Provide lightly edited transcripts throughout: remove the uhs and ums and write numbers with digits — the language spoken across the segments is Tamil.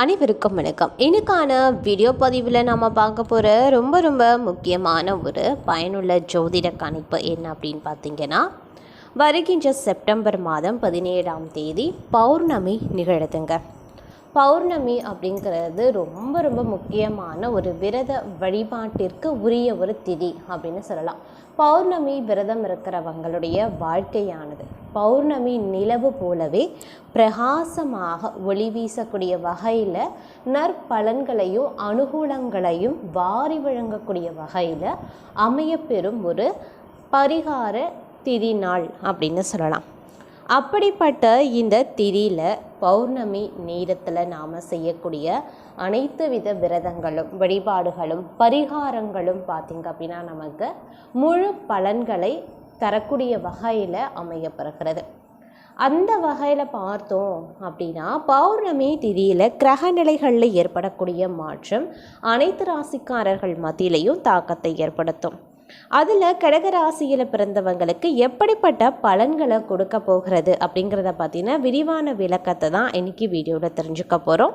அனைவருக்கும் வணக்கம். இன்னைக்கான வீடியோ பதிவில் நம்ம பார்க்க போகிற ரொம்ப முக்கியமான ஒரு பயனுள்ள ஜோதிட கணிப்பு என்ன அப்படின்னு பார்த்தீங்கன்னா, வருகின்ற செப்டம்பர் மாதம் 17ஆம் தேதி பௌர்ணமி நிகழுதுங்க. பௌர்ணமி அப்படிங்கிறது ரொம்ப முக்கியமான ஒரு விரத வழிபாட்டிற்கு உரிய ஒரு திதி அப்படின்னு சொல்லலாம். பௌர்ணமி விரதம் இருக்கிறவங்களுடைய வாழ்க்கையானது பௌர்ணமி நிலவு போலவே பிரகாசமாக ஒளி வீசக்கூடிய வகையில் நற்பலன்களையும் அனுகூலங்களையும் வாரி வழங்கக்கூடிய வகையில் அமையப்பெறும் ஒரு பரிகார திதி நாள் அப்படின்னு சொல்லலாம். அப்படிப்பட்ட இந்த திதியில் பௌர்ணமி நேரத்தில் நாம் செய்யக்கூடிய அனைத்து வித விரதங்களும் வழிபாடுகளும் பரிகாரங்களும் பார்த்திங்க அப்படின்னா நமக்கு முழு பலன்களை தரக்கூடிய வகையில் அமையப்படுகிறது. அந்த வகையில் பார்த்தோம் அப்படின்னா, பௌர்ணமி திதியில் கிரக நிலைகளில் ஏற்படக்கூடிய மாற்றம் அனைத்து ராசிக்காரர்கள் மத்தியிலையும் தாக்கத்தை ஏற்படுத்தும். அதில் கடகராசியில் பிறந்தவங்களுக்கு எப்படிப்பட்ட பலன்களை கொடுக்க போகிறது அப்படிங்கிறத பார்த்தீங்கன்னா விரிவான விளக்கத்தை தான் இன்றைக்கி வீடியோவில் தெரிஞ்சுக்க போகிறோம்.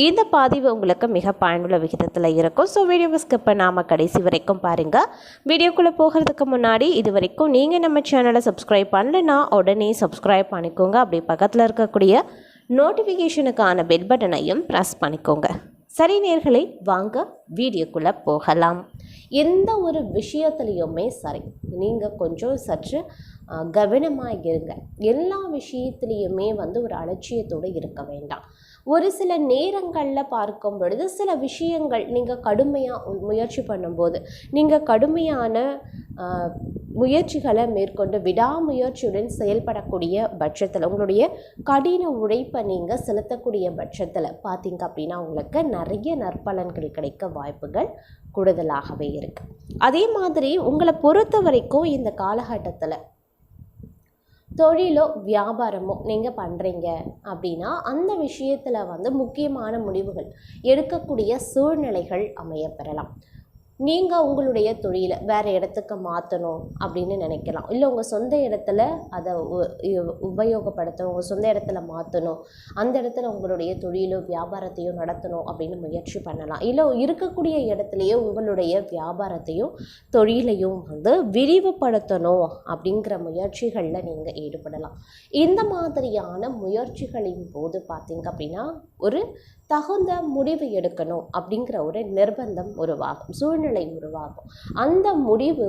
இந்த பதிவு உங்களுக்கு மிக பயனுள்ள விகிதத்தில் இருக்கும். ஸோ வீடியோவை ஸ்கிப் பண்ணாமல் கடைசி வரைக்கும் பாருங்கள். வீடியோக்குள்ளே போகிறதுக்கு முன்னாடி இது வரைக்கும் நீங்கள் நம்ம சேனலை சப்ஸ்கிரைப் பண்ணலைன்னா உடனே சப்ஸ்கிரைப் பண்ணிக்கோங்க. அப்படி பக்கத்தில் இருக்கக்கூடிய நோட்டிஃபிகேஷனுக்கான பெல் பட்டனையும் ப்ரெஸ் பண்ணிக்கோங்க. சரி நேயர்களே, வாங்க வீடியோக்குள்ளே போகலாம். எந்த ஒரு விஷயத்துலையுமே சரி, நீங்கள் கொஞ்சம் சற்று கவனமாக இருங்க. எல்லா விஷயத்துலேயுமே ஒரு அலட்சியத்தோடு இருக்க வேண்டாம். ஒரு சில நேரங்களில் பார்க்கும் பொழுது சில விஷயங்கள் நீங்கள் கடுமையாக முயற்சி பண்ணும்போது, நீங்கள் கடுமையான முயற்சிகளை மேற்கொண்டு விடாமுயற்சியுடன் செயல்படக்கூடிய பட்சத்தில், உங்களுடைய கடின உழைப்பை நீங்கள் செலுத்தக்கூடிய பட்சத்தில் பார்த்தீங்க அப்படின்னா உங்களுக்கு நிறைய நற்பலன்கள் கிடைக்க வாய்ப்புகள் கூடுதலாகவே இருக்குது. அதே மாதிரி உங்களை பொறுத்த வரைக்கும் இந்த காலகட்டத்தில் தொழிலோ வியாபாரமோ நீங்கள் பண்ணுறீங்க அப்படின்னா அந்த விஷயத்தில் முக்கியமான முடிவுகள் எடுக்கக்கூடிய சூழ்நிலைகள் அமையப்பெறலாம். நீங்கள் உங்களுடைய தொழிலை வேறு இடத்துக்கு மாற்றணும் அப்படின்னு நினைக்கலாம். இல்லை உங்கள் சொந்த இடத்துல அதை உபயோகப்படுத்தணும், உங்கள் சொந்த இடத்துல மாற்றணும், அந்த இடத்துல உங்களுடைய தொழிலோ வியாபாரத்தையோ நடத்தணும் அப்படின்னு முயற்சி பண்ணலாம். இல்லை இருக்கக்கூடிய இடத்துலையே உங்களுடைய வியாபாரத்தையும் தொழிலையும் விரிவுபடுத்தணும் அப்படிங்கிற முயற்சிகளில் நீங்கள் ஈடுபடலாம். இந்த மாதிரியான முயற்சிகளின் போது பார்த்தீங்க அப்படின்னா ஒரு தகுந்த முடிவு எடுக்கணும் அப்படிங்கிற ஒரு நிர்பந்தம் உருவாகும், சூழ்நிலை உருவாகும். அந்த முடிவு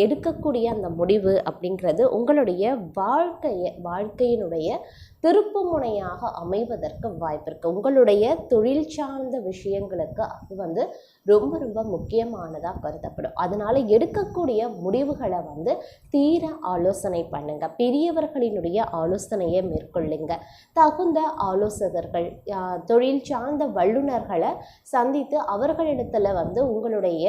எடுக்கக்கூடிய அந்த முடிவு அப்படிங்கிறது உங்களுடைய வாழ்க்கையினுடைய திருப்பு முனையாக அமைவதற்கு வாய்ப்பு இருக்குது. உங்களுடைய தொழில் சார்ந்த விஷயங்களுக்கு அது ரொம்ப முக்கியமானதாக கருதப்படும். அதனால் எடுக்கக்கூடிய முடிவுகளை தீர ஆலோசனை பண்ணுங்க. பெரியவர்களினுடைய ஆலோசனையை மேற்கொள்ளுங்க. தகுந்த ஆலோசகர்கள், தொழில் சார்ந்த வல்லுநர்களை சந்தித்து அவர்களிடத்தில் உங்களுடைய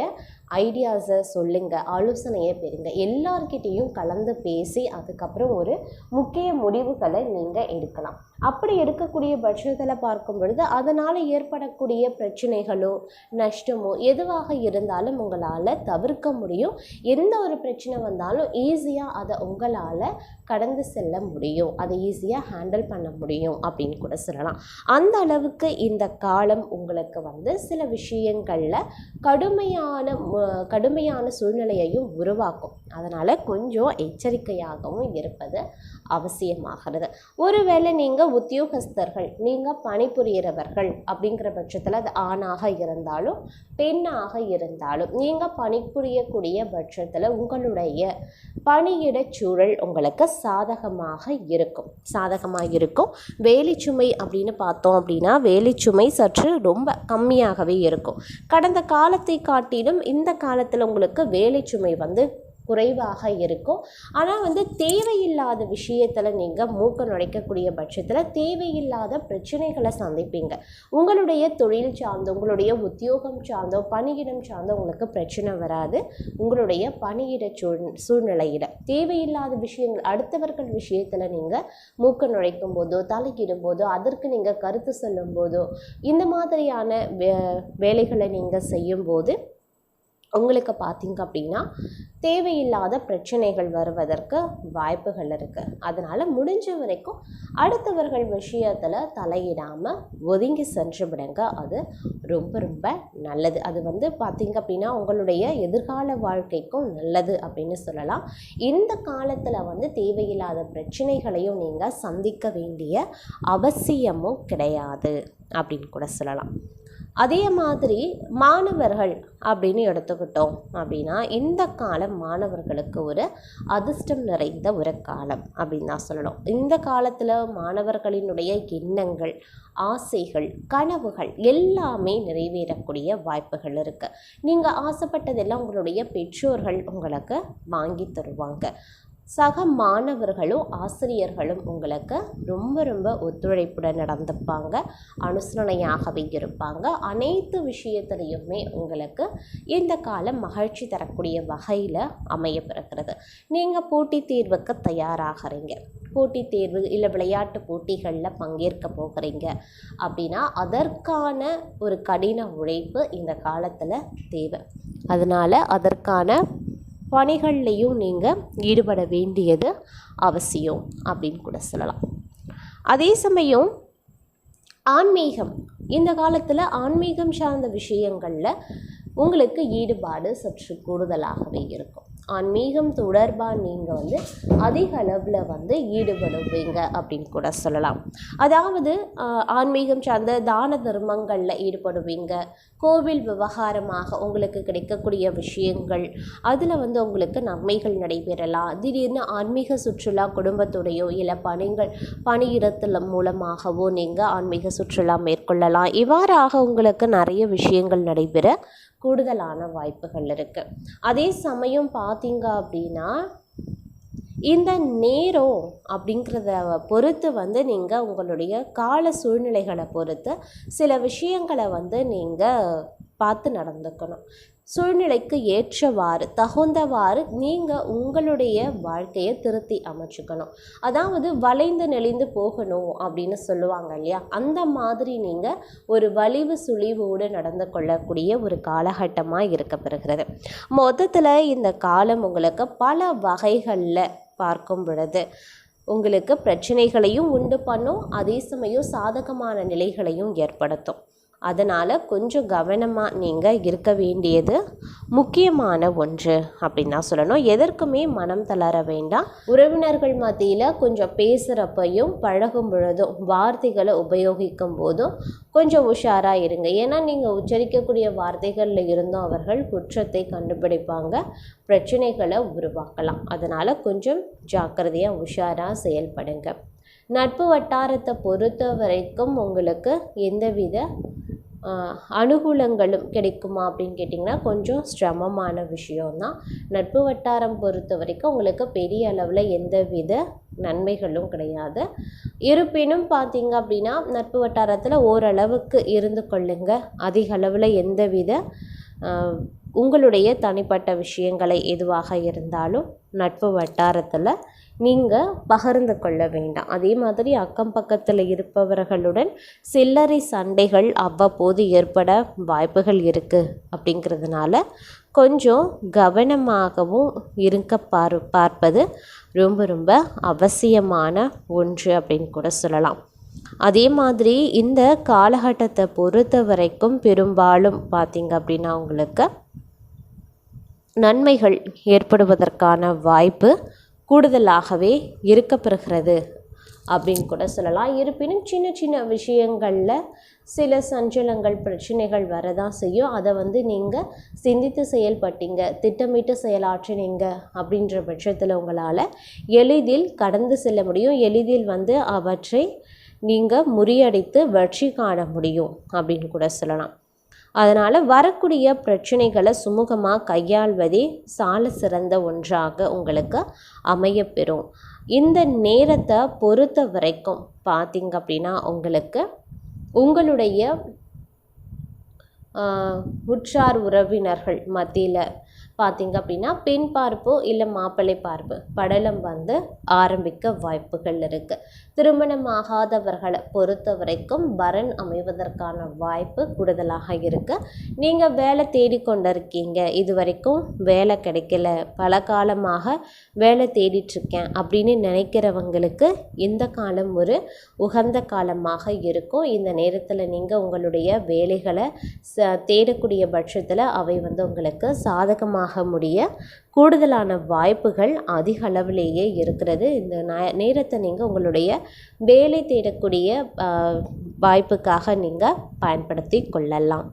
ஐடியாஸை சொல்லுங்க, ஆலோசனையை பெறுங்க. எல்லார்கிட்டையும் கலந்து பேசி அதுக்கப்புறம் ஒரு முக்கிய முடிவுகளை நீங்கள் எடுக்கலாம். அப்படி எடுக்கக்கூடிய பட்சத்தில் பார்க்கும் பொழுது அதனால் ஏற்படக்கூடிய பிரச்சனைகளோ நஷ்டமோ எதுவாக இருந்தாலும் உங்களால் தவிர்க்க முடியும். எந்த ஒரு பிரச்சனை வந்தாலும் ஈஸியாக அதை உங்களால் கடந்து செல்ல முடியும், அதை ஈஸியாக ஹேண்டில் பண்ண முடியும் அப்படின்னு கூட சொல்லலாம். அந்த அளவுக்கு இந்த காலம் உங்களுக்கு சில விஷயங்களில் கடுமையான சூழ்நிலையையும் உருவாக்கும். அதனால் கொஞ்சம் எச்சரிக்கையாகவும் இருப்பது அவசியமாகிறது. ஒருவேளை நீங்கள் உத்தியோகஸ்தர்கள், நீங்கள் பணிபுரியறவர்கள் அப்படிங்கிற பட்சத்தில் அது ஆணாக இருந்தாலும் பெண்ணாக இருந்தாலும் நீங்கள் பணிபுரியக்கூடிய பட்சத்தில் உங்களுடைய பணியிட சூழல் உங்களுக்கு சாதகமாக இருக்கும். வேலைச்சுமை அப்படின்னு பார்த்தோம் அப்படின்னா வேலைச்சுமை சற்று ரொம்ப கம்மியாகவே இருக்கும். கடந்த காலத்தை காட்டிலும் இந்த காலத்தில் உங்களுக்கு வேலைச்சுமை குறைவாக இருக்கும். ஆனால் தேவையில்லாத விஷயத்தில் நீங்கள் மூக்க நுழைக்கக்கூடிய பட்சத்தில் தேவையில்லாத பிரச்சனைகளை சந்திப்பீங்க. உங்களுடைய தொழில் சார்ந்தோ உங்களுடைய உத்தியோகம் சார்ந்தோ பணியிடம் சார்ந்தோ உங்களுக்கு பிரச்சனை வராது. உங்களுடைய பணியிட சூழ்நிலையில் தேவையில்லாத விஷயங்கள், அடுத்தவர்கள் விஷயத்தில் நீங்கள் மூக்க நுழைக்கும் போதோ தலையிடும் போதோ அதற்கு நீங்கள் கருத்து சொல்லும் போதோ இந்த மாதிரியான வேலைகளை நீங்கள் செய்யும் போது உங்களுக்கு பார்த்திங்க அப்படின்னா தேவையில்லாத பிரச்சனைகள் வருவதற்கு வாய்ப்புகள் இருக்குது. அதனால் முடிஞ்ச வரைக்கும் அடுத்தவர்கள் விஷயத்தில் தலையிடாமல் ஒதுங்கி சென்று விடுங்க. அது ரொம்ப ரொம்ப நல்லது. அது பார்த்திங்க அப்படின்னா உங்களுடைய எதிர்கால வாழ்க்கைக்கும் நல்லது அப்படின்னு சொல்லலாம். இந்த காலத்தில் தேவையில்லாத பிரச்சனைகளையும் நீங்கள் சந்திக்க வேண்டிய அவசியமும் கிடையாது அப்படின்னு கூட சொல்லலாம். அதே மாதிரி மாணவர்கள் அப்படின்னு எடுத்துக்கிட்டோம் அப்படின்னா இந்த காலம் மாணவர்களுக்கு ஒரு அதிர்ஷ்டம் நிறைந்த ஒரு காலம் அப்படின்னு தான் சொல்லணும். இந்த காலத்தில் மாணவர்களினுடைய எண்ணங்கள், ஆசைகள், கனவுகள் எல்லாமே நிறைவேறக்கூடிய வாய்ப்புகள் இருக்குது. நீங்கள் ஆசைப்பட்டதெல்லாம் உங்களுடைய பெற்றோர்கள் உங்களுக்கு வாங்கி தருவாங்க. சக மாணவர்களும் ஆசிரியர்களும் உங்களுக்கு ரொம்ப ரொம்ப ஒத்துழைப்புடன் நடந்துப்பாங்க, அனுசரணையாகவே இருப்பாங்க. அனைத்து விஷயத்துலையுமே உங்களுக்கு இந்த காலம் மகிழ்ச்சி தரக்கூடிய வகையில் அமையப்பெறுகிறது. நீங்கள் போட்டித் தேர்வுக்கு தயாராகிறீங்க, போட்டித் தேர்வு இல்லை விளையாட்டு போட்டிகளில் பங்கேற்க போகிறீங்க அப்படின்னா அதற்கான ஒரு கடின உழைப்பு இந்த காலத்தில் தேவை. அதனால் அதற்கான பணிகள்லையும் நீங்கள் ஈடுபட வேண்டியது அவசியம் அப்படின்னு கூட சொல்லலாம். அதே சமயம் ஆன்மீகம், இந்த காலத்தில் ஆன்மீகம் சார்ந்த விஷயங்களில் உங்களுக்கு ஈடுபாடு சற்று கூடுதலாகவே இருக்கும். ஆன்மீகம் தொடர்பாக நீங்கள் அதிக அளவில் ஈடுபடுவீங்க அப்படின்னு கூட சொல்லலாம். அதாவது ஆன்மீகம் சார்ந்த தான தர்மங்களில் ஈடுபடுவீங்க. கோவில் விவகாரமாக உங்களுக்கு கிடைக்கக்கூடிய விஷயங்கள் அதில் உங்களுக்கு நன்மைகள் நடைபெறலாம். திடீர்னு ஆன்மீக சுற்றுலா குடும்பத்துடையோ இல்லை பணியிடத்தில் மூலமாகவோ நீங்கள் ஆன்மீக சுற்றுலா மேற்கொள்ளலாம். இவ்வாறாக உங்களுக்கு நிறைய விஷயங்கள் நடைபெற கூடுதலான வாய்ப்புகள் இருக்குது. அதே சமயம் பார்த்தீங்க அப்படின்னா இந்த நேரம் அப்படிங்கிறத பொறுத்து நீங்கள் உங்களுடைய கால சூழ்நிலைகளை பொறுத்து சில விஷயங்களை நீங்கள் பார்த்து நடந்துக்கணும். சூழ்நிலைக்கு ஏற்றவாறு தகுந்தவாறு நீங்கள் உங்களுடைய வாழ்க்கையை திருத்தி அமைச்சுக்கணும். அதாவது வளைந்து நெளிந்து போகணும் அப்படின்னு சொல்லுவாங்க இல்லையா, அந்த மாதிரி நீங்கள் ஒரு வலிவு சுழிவோடு நடந்து கொள்ளக்கூடிய ஒரு காலகட்டமாக இருக்கப்பெறுகிறது. மொத்தத்தில் இந்த காலம் உங்களுக்கு பல வகைகளில் பார்க்கும் பொழுது உங்களுக்கு பிரச்சனைகளையும் உண்டு பண்ணும், அதே சமயம் சாதகமான நிலைகளையும் ஏற்படுத்தும். அதனால் கொஞ்சம் கவனமாக நீங்கள் இருக்க வேண்டியது முக்கியமான ஒன்று அப்படின்னு தான் சொல்லணும். எதற்குமே மனம் தளர வேண்டாம். உறவினர்கள் மத்தியில் கொஞ்சம் பேசுகிறப்பையும் பழகும் பொழுதும் வார்த்தைகளை உபயோகிக்கும் போதும் கொஞ்சம் உஷாராக இருங்க. ஏன்னா நீங்கள் உச்சரிக்கக்கூடிய வார்த்தைகளில் இருந்தும் அவர்கள் குற்றத்தை கண்டுபிடிப்பாங்க, பிரச்சனைகளை உருவாக்கலாம். அதனால் கொஞ்சம் ஜாக்கிரதையாக உஷாராக செயல்படுங்க. நட்பு வட்டாரத்தை பொறுத்த வரைக்கும் உங்களுக்கு எந்தவித அனுகூலங்களும் கிடைக்குமா அப்படின்னு கேட்டிங்கன்னா கொஞ்சம் சிரமமான விஷயம்தான். நட்பு வட்டாரம் பொறுத்த வரைக்கும் உங்களுக்கு பெரிய அளவில் எந்தவித நன்மைகளும் கிடையாது. இருப்பினும் பார்த்தீங்க அப்படின்னா நட்பு வட்டாரத்தில் ஓரளவுக்கு இருந்து கொள்ளுங்க. அதிக அளவில் எந்தவித உங்களுடைய தனிப்பட்ட விஷயங்களை எதுவாக இருந்தாலும் நட்பு வட்டாரத்தில் நீங்கள் பகிர்ந்து கொள்ள வேண்டாம். அதே மாதிரி அக்கம் பக்கத்தில் இருப்பவர்களுடன் சில்லறை சண்டைகள் அவ்வப்போது ஏற்பட வாய்ப்புகள் இருக்குது. அப்படிங்கிறதுனால கொஞ்சம் கவனமாகவும் இருக்க பார்ப்பது ரொம்ப ரொம்ப அவசியமான ஒன்று அப்படின்னு கூட சொல்லலாம். அதே மாதிரி இந்த காலகட்டத்தை பொறுத்த வரைக்கும் பெரும்பாலும் பார்த்திங்க அப்படின்னா உங்களுக்கு நன்மைகள் ஏற்படுவதற்கான வாய்ப்பு கூடுதலாகவே இருக்கப்பெறுகிறது அப்படின்னு கூட சொல்லலாம். இருப்பினும் சின்ன சின்ன விஷயங்களில் சில சஞ்சலங்கள் பிரச்சனைகள் வரதான் செய்யும். அதை நீங்கள் சிந்தித்து செயல்பட்டீங்க, திட்டமிட்டு செயலாற்றினீங்க அப்படின்ற பட்சத்தில் உங்களால் எளிதில் கடந்து செல்ல முடியும். எளிதில் அவற்றை நீங்கள் முறியடித்து வெற்றி காண முடியும் அப்படின்னு கூட சொல்லலாம். அதனால் வரக்கூடிய பிரச்சனைகளை சுமூகமாக கையாள்வதே சால சிறந்த ஒன்றாக உங்களுக்கு அமையப்பெறும். இந்த நேரத்தை பொறுத்த வரைக்கும் பார்த்திங்க அப்படின்னா உங்களுக்கு உங்களுடைய உற்றார் உறவினர்கள் மத்தியில் பார்த்திங்க அப்படின்னா பெண் பார்ப்போ இல்லை மாப்பிள்ளை பார்ப்பு படலம் ஆரம்பிக்க வாய்ப்புகள் இருக்குது. திருமணமாகாதவர்களை பொறுத்த வரைக்கும் வரன் அமைவதற்கான வாய்ப்பு கூடுதலாக இருக்குது. நீங்கள் வேலை தேடிக்கொண்டிருக்கீங்க, இது வரைக்கும் வேலை கிடைக்கல, பல காலமாக வேலை தேடிட்டுருக்கேன் அப்படின்னு நினைக்கிறவங்களுக்கு இந்த காலம் ஒரு உகந்த காலமாக இருக்கும். இந்த நேரத்தில் நீங்கள் உங்களுடைய வேலைகளை தேடக்கூடிய பட்சத்தில் அவை உங்களுக்கு சாதகமாக முடிய கூடுதலான வாய்ப்புகள் அதிக அளவிலேயே இருக்கிறது. இந்த நேரத்தை நீங்கள் உங்களுடைய வேலை தேடக்கூடிய வாய்ப்புக்காக நீங்கள் பயன்படுத்தி கொள்ளலாம்.